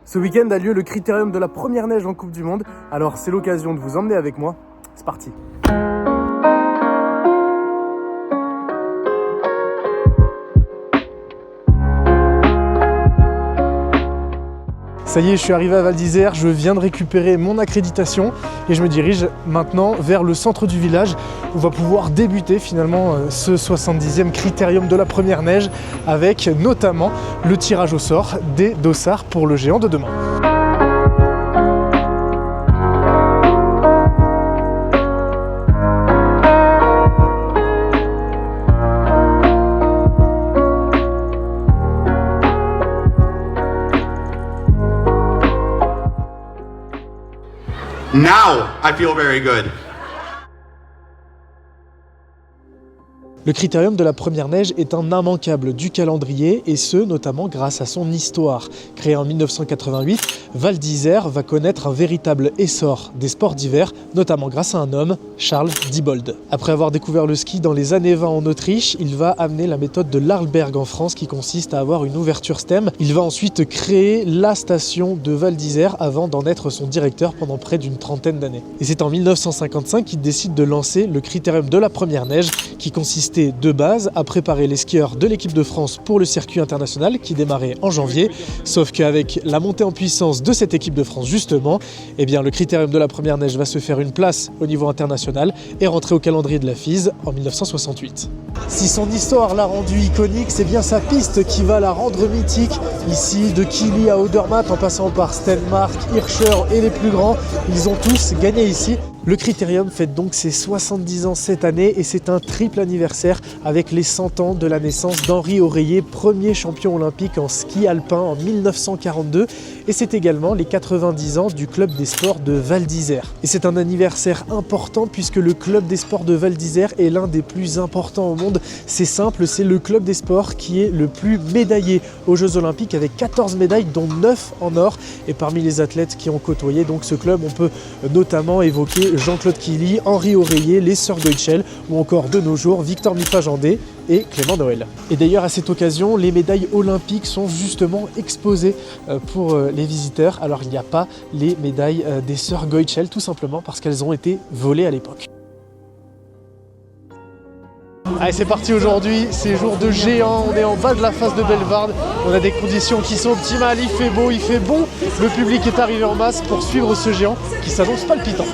Ce week-end a lieu le critérium de la première neige en Coupe du Monde, alors c'est l'occasion de vous emmener avec moi. C'est parti. Ça y est, je suis arrivé à Val d'Isère, je viens de récupérer mon accréditation et je me dirige maintenant vers le centre du village où on va pouvoir débuter finalement ce 70e critérium de la première neige avec notamment le tirage au sort des dossards pour le géant de demain. Now I feel very good. Le critérium de la première neige est un immanquable du calendrier et ce, notamment grâce à son histoire. Créé en 1988, Val d'Isère va connaître un véritable essor des sports d'hiver, notamment grâce à un homme, Charles Diebold. Après avoir découvert le ski dans les années 20 en Autriche, il va amener la méthode de l'Arlberg en France qui consiste à avoir une ouverture stem. Il va ensuite créer la station de Val d'Isère avant d'en être son directeur pendant près d'une trentaine d'années. Et c'est en 1955 qu'il décide de lancer le critérium de la première neige qui consiste de base à préparer les skieurs de l'équipe de France pour le circuit international qui démarrait en janvier, sauf qu'avec la montée en puissance de cette équipe de France justement, eh bien le critérium de la première neige va se faire une place au niveau international et rentrer au calendrier de la FIS en 1968. Si son histoire l'a rendu iconique, c'est bien sa piste qui va la rendre mythique. Ici, de Killy à Odermatt, en passant par Stenmark, Hirscher et les plus grands, ils ont tous gagné ici. Le critérium fête donc ses 70 ans cette année et c'est un triple anniversaire avec les 100 ans de la naissance d'Henri Oreiller, premier champion olympique en ski alpin en 1942 et c'est également les 90 ans du club des sports de Val d'Isère. Et c'est un anniversaire important puisque le club des sports de Val d'Isère est l'un des plus importants au monde. C'est simple, c'est le club des sports qui est le plus médaillé aux Jeux Olympiques avec 14 médailles dont 9 en or. Et parmi les athlètes qui ont côtoyé donc ce club, on peut notamment évoquer Jean-Claude Killy, Henri Oreiller, les sœurs Goetschel ou encore de nos jours Victor Mifajandé et Clément Noël. Et d'ailleurs à cette occasion, les médailles olympiques sont justement exposées pour les visiteurs. Alors il n'y a pas les médailles des sœurs Goetschel tout simplement parce qu'elles ont été volées à l'époque. Allez, c'est parti aujourd'hui, c'est jour de géant, on est en bas de la face de Bellewaerde, on a des conditions qui sont optimales, il fait beau, il fait bon, le public est arrivé en masse pour suivre ce géant qui s'annonce palpitant.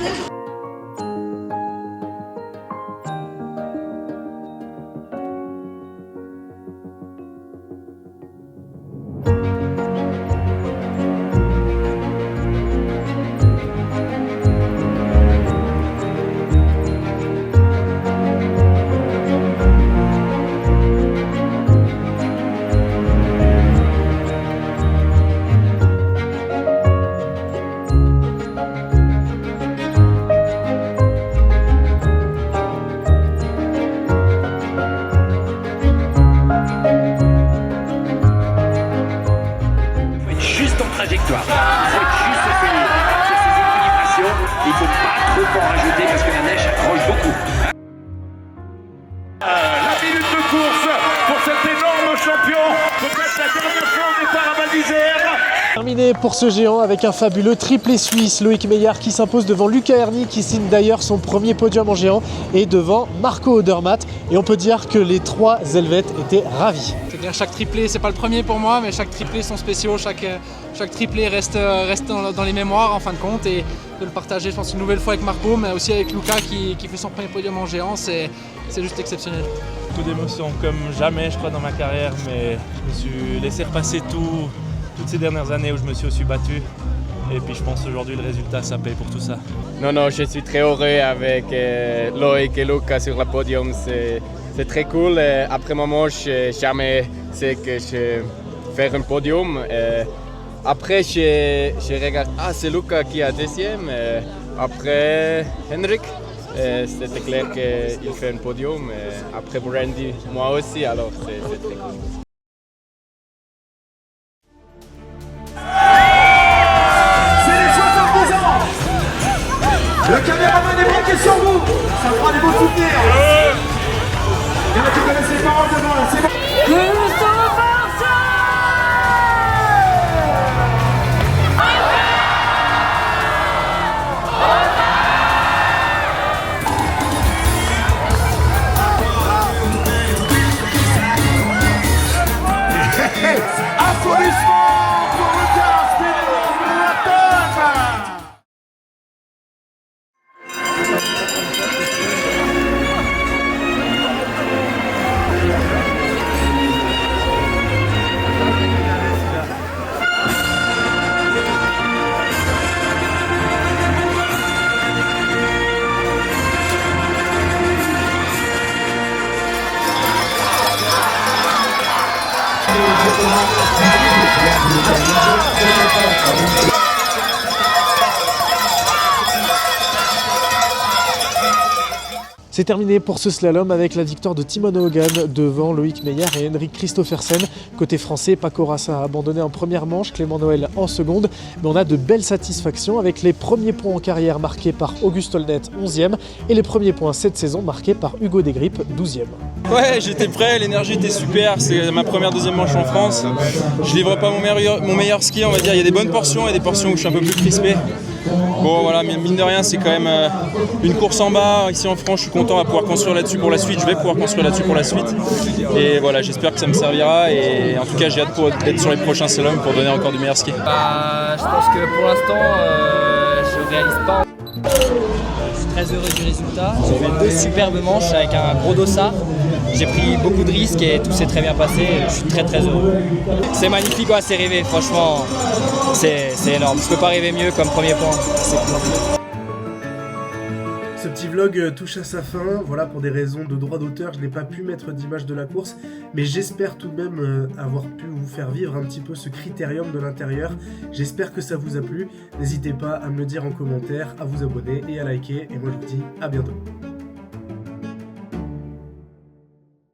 trajectoire. Il faut être juste fini sur ces équilibrations. Il ne faut pas trop en rajouter parce que la neige accroche beaucoup. La minute de course pour cet énorme champion. Peut-être la dernière fois au départ à Val d'Isère. Terminé pour ce géant avec un fabuleux triplé suisse, Loïc Meillard qui s'impose devant Luca Erni qui signe d'ailleurs son premier podium en géant et devant Marco Odermatt. Et on peut dire que les trois Helvètes étaient ravis. C'est-à-dire chaque triplé, c'est pas le premier pour moi, mais chaque triplé sont spéciaux, chaque triplé reste dans les mémoires en fin de compte et de le partager je pense une nouvelle fois avec Marco mais aussi avec Luca qui fait son premier podium en géant, c'est juste exceptionnel. Beaucoup d'émotions comme jamais je crois dans ma carrière, mais je me suis laissé repasser toutes ces dernières années où je me suis aussi battu et puis je pense aujourd'hui le résultat ça paye pour tout ça. Non, je suis très heureux avec Loïc et Luca sur le podium, c'est très cool. Après moi, je jamais sais que je vais faire un podium. Après, je regarde, c'est Luca qui a deuxième. Après, Henrik, c'était clair qu'il fait un podium. Après, Brandy, moi aussi, alors c'est très cool. Le caméraman est braqué sur vous. Ça fera des beaux souvenirs. Il y en a qui connaissent les paroles devant là, c'est bon. C'est terminé pour ce slalom avec la victoire de Timon Hogan devant Loïc Meyer et Henrik Christophersen. Côté français, Paco Rassa a abandonné en première manche, Clément Noël en seconde. Mais on a de belles satisfactions avec les premiers points en carrière marqués par Auguste Olnet, 11e, et les premiers points cette saison marqués par Hugo Desgrippes, 12e. Ouais, j'étais prêt, l'énergie était super, c'est ma première, deuxième manche en France. Je livre pas mon meilleur ski, on va dire, il y a des bonnes portions et des portions où je suis un peu plus crispé. Bon voilà, mais mine de rien, c'est quand même une course en bas. Ici en France, je suis content à pouvoir construire là-dessus pour la suite. Je vais pouvoir construire là-dessus pour la suite. Et voilà, j'espère que ça me servira. Et en tout cas, j'ai hâte d'être sur les prochains slaloms pour donner encore du meilleur ski. Je pense que pour l'instant, je réalise pas. Je suis très heureux du résultat. J'ai fait 2 superbes manches avec un gros dossard. J'ai pris beaucoup de risques et tout s'est très bien passé. Je suis très heureux. C'est magnifique, c'est rêvé. Franchement, c'est énorme. Je peux pas rêver mieux comme premier point. C'est cool. Ce petit vlog touche à sa fin, voilà, pour des raisons de droit d'auteur, je n'ai pas pu mettre d'image de la course, mais j'espère tout de même avoir pu vous faire vivre un petit peu ce critérium de l'intérieur. J'espère que ça vous a plu, n'hésitez pas à me le dire en commentaire, à vous abonner et à liker, et moi je vous dis à bientôt.